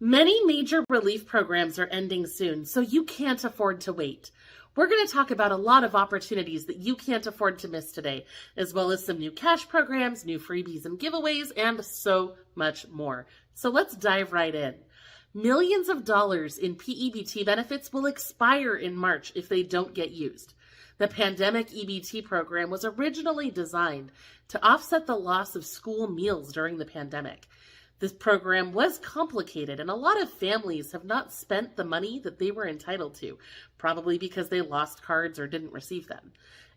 Many major relief programs are ending soon, so you can't afford to wait. We're going to talk about a lot of opportunities that you can't afford to miss today, as well as some new cash programs, new freebies and giveaways, and so much more. So let's dive right in. Millions of dollars in P-EBT benefits will expire in March if they don't get used. The pandemic EBT program was originally designed to offset the loss of school meals during the pandemic. This program was complicated, and a lot of families have not spent the money that they were entitled to, probably because they lost cards or didn't receive them.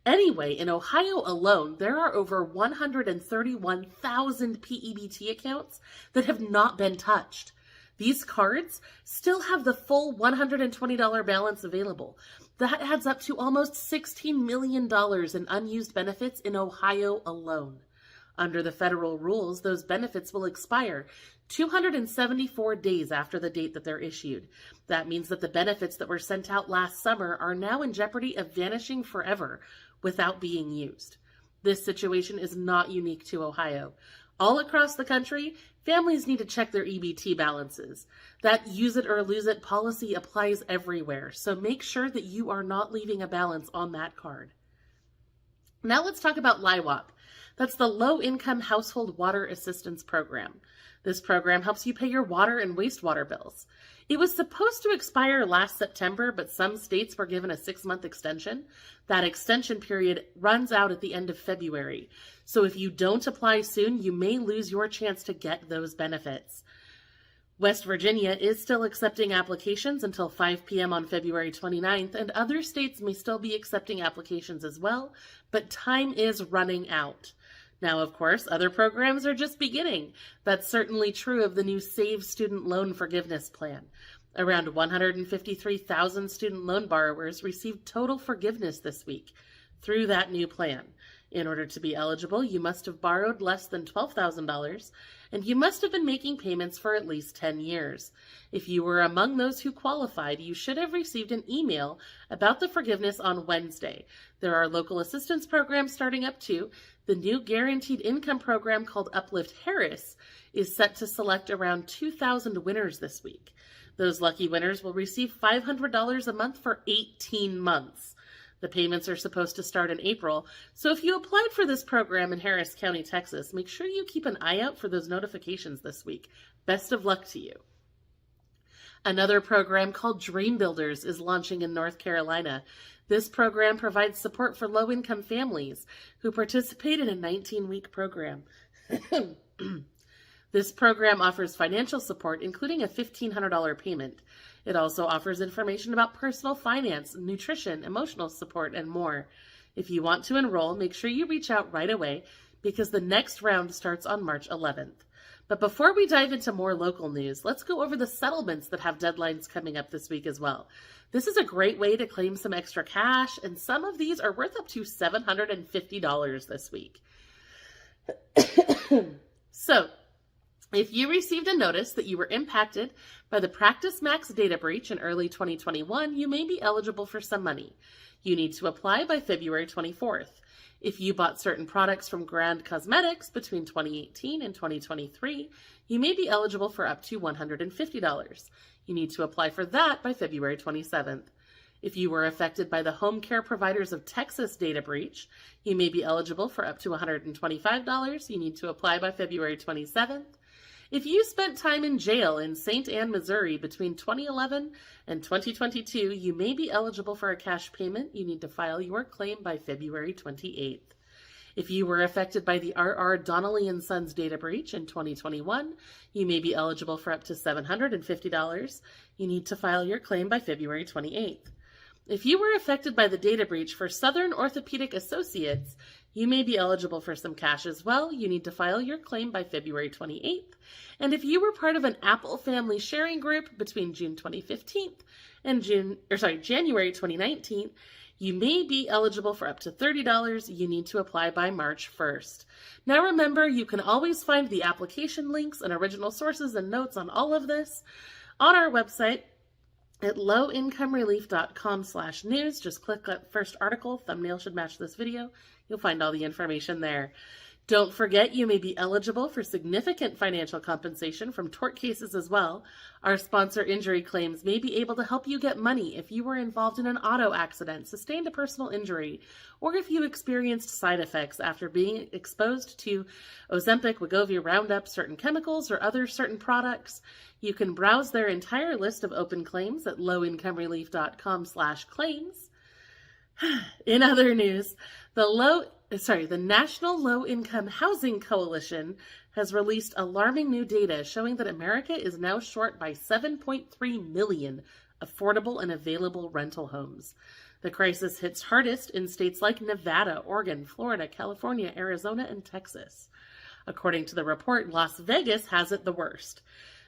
Anyway, in Ohio alone, there are over 131,000 P-EBT accounts that have not been touched. These cards still have the full $120 balance available. That adds up to almost $16 million in unused benefits in Ohio alone. Under the federal rules, those benefits will expire 274 days after the date that they're issued. That means that the benefits that were sent out last summer are now in jeopardy of vanishing forever without being used. This situation is not unique to Ohio. All across the country, families need to check their EBT balances. That use it or lose it policy applies everywhere, so make sure that you are not leaving a balance on that card. Now let's talk about LIHWAP. That's the Low Income Household Water Assistance Program. This program helps you pay your water and wastewater bills. It was supposed to expire last September, but some states were given a 6-month extension. That extension period runs out at the end of February. So if you don't apply soon, you may lose your chance to get those benefits. West Virginia is still accepting applications until 5 p.m. on February 29th, and other states may still be accepting applications as well, but time is running out. Now, of course, other programs are just beginning. That's certainly true of the new SAVE Student Loan Forgiveness Plan. Around 153,000 student loan borrowers received total forgiveness this week through that new plan. In order to be eligible, you must have borrowed less than $12,000, and you must have been making payments for at least 10 years. If you were among those who qualified, you should have received an email about the forgiveness on Wednesday. There are local assistance programs starting up too. The new guaranteed income program called Uplift Harris is set to select around 2,000 winners this week. Those lucky winners will receive $500 a month for 18 months. The payments are supposed to start in April, so if you applied for this program in Harris County, Texas, make sure you keep an eye out for those notifications this week. Best of luck to you. Another program called Dream Builders is launching in North Carolina. This program provides support for low-income families who participate in a 19-week program. This program offers financial support, including a $1,500 payment. It also offers information about personal finance, nutrition, emotional support, and more. If you want to enroll, make sure you reach out right away because the next round starts on March 11th. But before we dive into more local news, let's go over the settlements that have deadlines coming up this week as well. This is a great way to claim some extra cash, and some of these are worth up to $750 this week. So, if you received a notice that you were impacted by the Practice Max data breach in early 2021, you may be eligible for some money. You need to apply by February 24th. If you bought certain products from Grand Cosmetics between 2018 and 2023, you may be eligible for up to $150. You need to apply for that by February 27th. If you were affected by the Home Care Providers of Texas data breach, you may be eligible for up to $125. You need to apply by February 27th. If you spent time in jail in St. Anne, Missouri between 2011 and 2022, you may be eligible for a cash payment. You need to file your claim by February 28th. If you were affected by the R.R. Donnelly & Sons data breach in 2021, you may be eligible for up to $750. You need to file your claim by February 28th. If you were affected by the data breach for Southern Orthopedic Associates, you may be eligible for some cash as well. You need to file your claim by February 28th. And if you were part of an Apple family sharing group between June 2015 and January 2019, you may be eligible for up to $30. You need to apply by March 1st. Now remember, you can always find the application links and original sources and notes on all of this on our website at lowincomerelief.com/news. Just click that first article. Thumbnail should match this video. You'll find all the information there. Don't forget you may be eligible for significant financial compensation from tort cases as well. Our sponsor Injury Claims may be able to help you get money if you were involved in an auto accident, sustained a personal injury, or if you experienced side effects after being exposed to Ozempic, Wegovy, Roundup, certain chemicals, or other certain products. You can browse their entire list of open claims at lowincomerelief.com/claims. In other news, the National Low Income Housing Coalition has released alarming new data showing that America is now short by 7.3 million affordable and available rental homes. The crisis hits hardest in states like Nevada, Oregon, Florida, California, Arizona, and Texas. According to the report, Las Vegas has it the worst.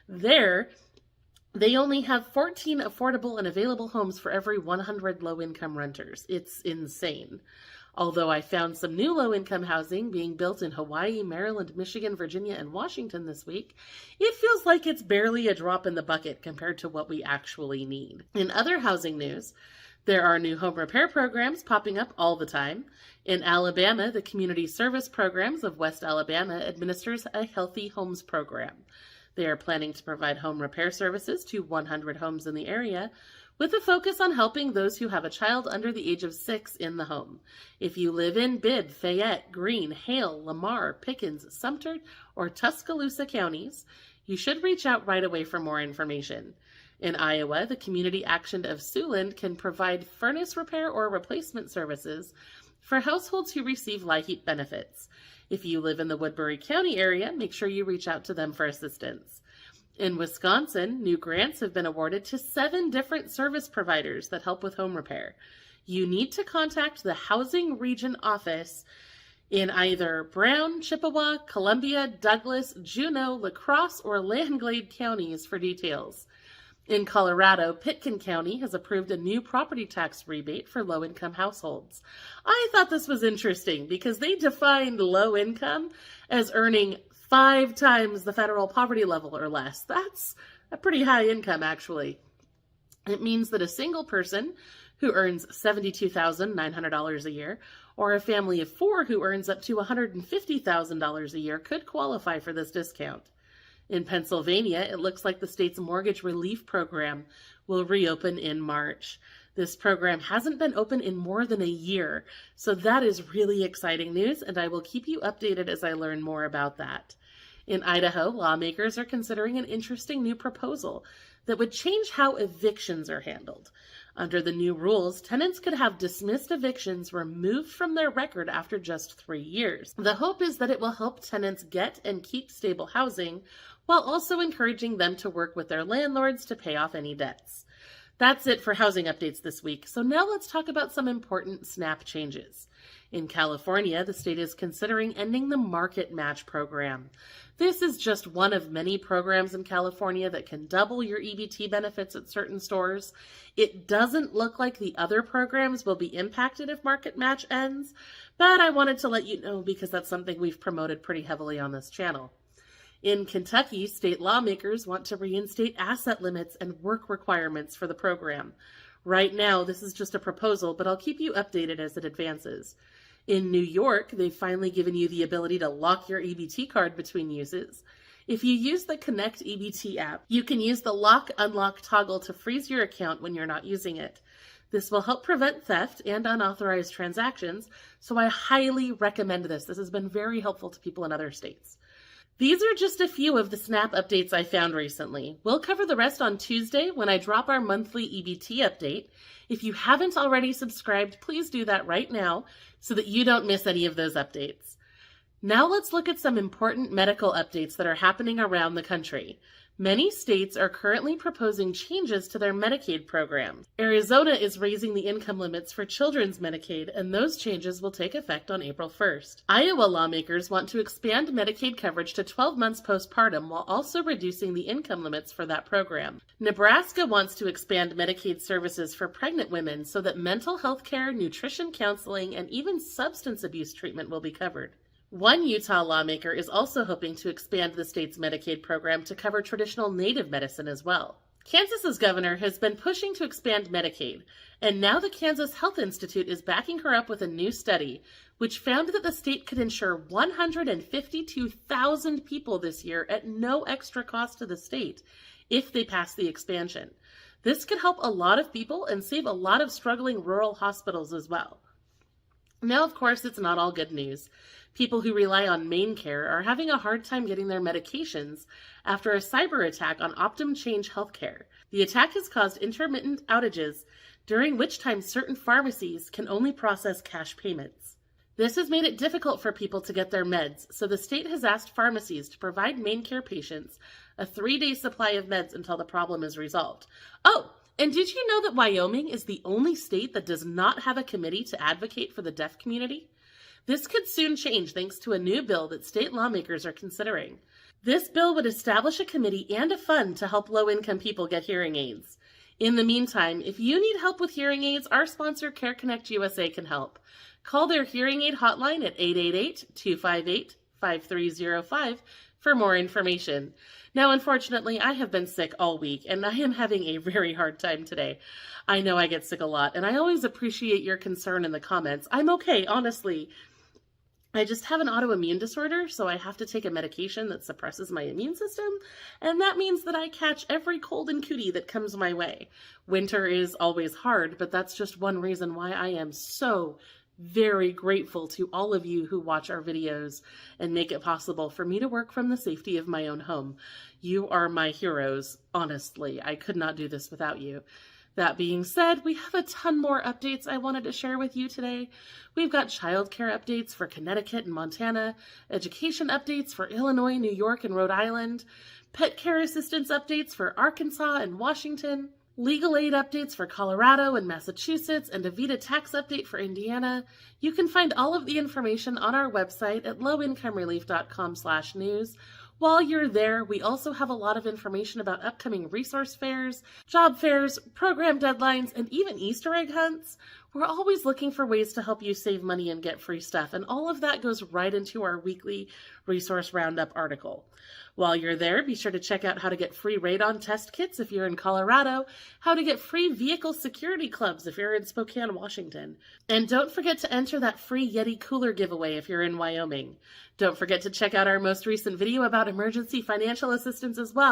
There, they only have 14 affordable and available homes for every 100 low-income renters. It's insane. Although I found some new low-income housing being built in Hawaii, Maryland, Michigan, Virginia, and Washington this week, it feels like it's barely a drop in the bucket compared to what we actually need. In other housing news, there are new home repair programs popping up all the time. In Alabama, the Community Service Programs of West Alabama administers a Healthy Homes program. They are planning to provide home repair services to 100 homes in the area, with a focus on helping those who have a child under the age of 6 in the home. If you live in Bibb, Fayette, Greene, Hale, Lamar, Pickens, Sumter, or Tuscaloosa counties, you should reach out right away for more information. In Iowa, the Community Action of Siouxland can provide furnace repair or replacement services for households who receive LIHWAP benefits. If you live in the Woodbury County area, make sure you reach out to them for assistance. In Wisconsin, new grants have been awarded to 7 different service providers that help with home repair. You need to contact the Housing Region Office in either Brown, Chippewa, Columbia, Douglas, Juneau, La Crosse, or Langlade counties for details. In Colorado, Pitkin County has approved a new property tax rebate for low-income households. I thought this was interesting because they defined low income as earning 5 times the federal poverty level or less. That's a pretty high income, actually. It means that a single person who earns $72,900 a year, or a family of 4 who earns up to $150,000 a year could qualify for this discount. In Pennsylvania, it looks like the state's mortgage relief program will reopen in March. This program hasn't been open in more than a year, so that is really exciting news, and I will keep you updated as I learn more about that. In Idaho, lawmakers are considering an interesting new proposal that would change how evictions are handled. Under the new rules, tenants could have dismissed evictions removed from their record after just 3 years. The hope is that it will help tenants get and keep stable housing, while also encouraging them to work with their landlords to pay off any debts. That's it for housing updates this week. So now let's talk about some important SNAP changes. In California, the state is considering ending the Market Match program. This is just one of many programs in California that can double your EBT benefits at certain stores. It doesn't look like the other programs will be impacted if Market Match ends, but I wanted to let you know because that's something we've promoted pretty heavily on this channel. In Kentucky, state lawmakers want to reinstate asset limits and work requirements for the program. Right now, this is just a proposal, but I'll keep you updated as it advances. In New York, they've finally given you the ability to lock your EBT card between uses. If you use the Connect EBT app, you can use the lock-unlock toggle to freeze your account when you're not using it. This will help prevent theft and unauthorized transactions, so I highly recommend this. This has been very helpful to people in other states. These are just a few of the SNAP updates I found recently. We'll cover the rest on Tuesday when I drop our monthly EBT update. If you haven't already subscribed, please do that right now so that you don't miss any of those updates. Now let's look at some important medical updates that are happening around the country. Many states are currently proposing changes to their Medicaid programs. Arizona is raising the income limits for children's Medicaid, and those changes will take effect on April 1st. Iowa lawmakers want to expand Medicaid coverage to 12 months postpartum while also reducing the income limits for that program. Nebraska wants to expand Medicaid services for pregnant women so that mental health care, nutrition counseling, and even substance abuse treatment will be covered. One Utah lawmaker is also hoping to expand the state's Medicaid program to cover traditional Native medicine as well. Kansas's governor has been pushing to expand Medicaid, and now the Kansas Health Institute is backing her up with a new study, which found that the state could insure 152,000 people this year at no extra cost to the state if they pass the expansion. This could help a lot of people and save a lot of struggling rural hospitals as well. Now, of course, it's not all good news. People who rely on main care are having a hard time getting their medications after a cyber attack on Optum Change Healthcare. The attack has caused intermittent outages, during which time certain pharmacies can only process cash payments. This has made it difficult for people to get their meds, so the state has asked pharmacies to provide main care patients a 3-day supply of meds until the problem is resolved. Oh, and did you know that Wyoming is the only state that does not have a committee to advocate for the deaf community? This could soon change thanks to a new bill that state lawmakers are considering. This bill would establish a committee and a fund to help low-income people get hearing aids. In the meantime, if you need help with hearing aids, our sponsor CareConnect USA can help. Call their hearing aid hotline at 888-258-5305 for more information. Now, unfortunately, I have been sick all week, and I am having a very hard time today. I know I get sick a lot, and I always appreciate your concern in the comments. I'm okay, honestly. I just have an autoimmune disorder, so I have to take a medication that suppresses my immune system, and that means that I catch every cold and cootie that comes my way. Winter is always hard, but that's just one reason why I am so very grateful to all of you who watch our videos and make it possible for me to work from the safety of my own home. You are my heroes, honestly. I could not do this without you. That being said, we have a ton more updates I wanted to share with you today. We've got childcare updates for Connecticut and Montana, education updates for Illinois, New York, and Rhode Island, pet care assistance updates for Arkansas and Washington, legal aid updates for Colorado and Massachusetts, and a VITA tax update for Indiana. You can find all of the information on our website at lowincomerelief.com/news. While you're there, we also have a lot of information about upcoming resource fairs, job fairs, program deadlines, and even Easter egg hunts. We're always looking for ways to help you save money and get free stuff, and all of that goes right into our weekly resource roundup article. While you're there, be sure to check out how to get free radon test kits if you're in Colorado, how to get free vehicle security clubs if you're in Spokane, Washington. And don't forget to enter that free Yeti cooler giveaway if you're in Wyoming. Don't forget to check out our most recent video about emergency financial assistance as well.